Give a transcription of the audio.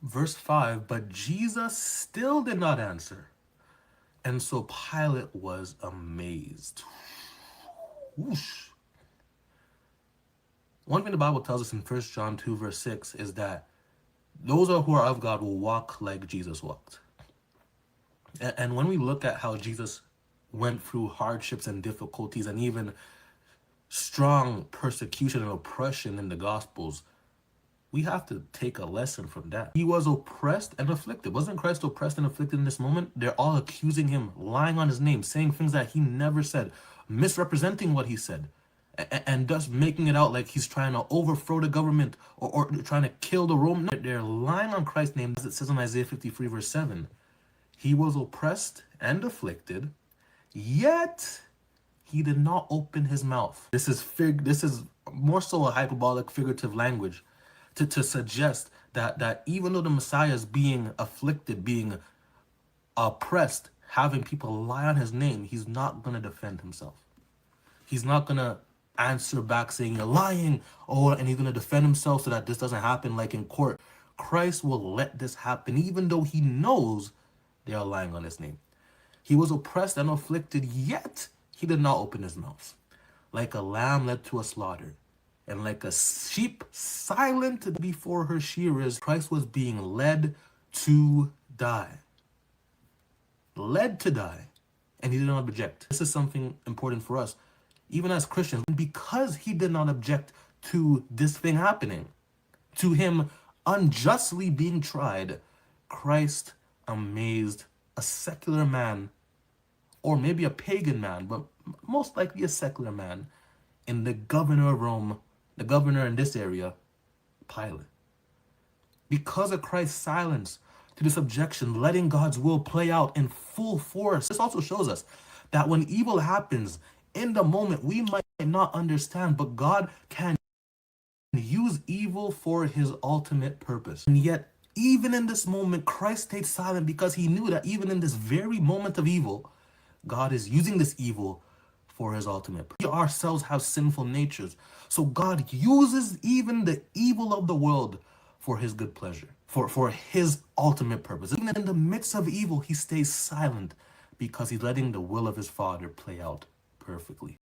Verse 5, but Jesus still did not answer. And so Pilate was amazed. Whoosh. One thing the Bible tells us in 1 John 2, verse 6 is that those who are of God will walk like Jesus walked. And when we look at how Jesus went through hardships and difficulties and even strong persecution and oppression in the Gospels, we have to take a lesson from that. He was oppressed and afflicted. Wasn't Christ oppressed and afflicted in this moment? They're all accusing him, lying on his name, saying things that he never said, misrepresenting what he said, and thus making it out like he's trying to overthrow the government or trying to kill the Roman. They're lying on Christ's name, as it says in Isaiah 53, verse 7. He was oppressed and afflicted, yet he did not open his mouth. This is more so a hyperbolic figurative language to suggest that even though the Messiah is being afflicted, being oppressed, having people lie on his name, he's not going to defend himself. He's not going to answer back saying you're lying, and he's going to defend himself so that this doesn't happen like in court. Christ will let this happen even though he knows they are lying on his name. He was oppressed and afflicted, yet he did not open his mouth. Like a lamb led to a slaughter, and like a sheep silent before her shearers, Christ was being led to die. Led to die, and he did not object. This is something important for us, even as Christians, because he did not object to this thing happening, to him unjustly being tried. Christ amazed a secular man, or maybe a pagan man, but most likely a secular man, in the governor of Rome, the governor in this area, Pilate. Because of Christ's silence to this objection, letting God's will play out in full force. This also shows us that when evil happens, in the moment, we might not understand, but God can use evil for his ultimate purpose. And yet, even in this moment, Christ stayed silent because he knew that even in this very moment of evil, God is using this evil for his ultimate purpose. We ourselves have sinful natures. So God uses even the evil of the world for his good pleasure, for his ultimate purpose. Even in the midst of evil, he stays silent because he's letting the will of his Father play out perfectly.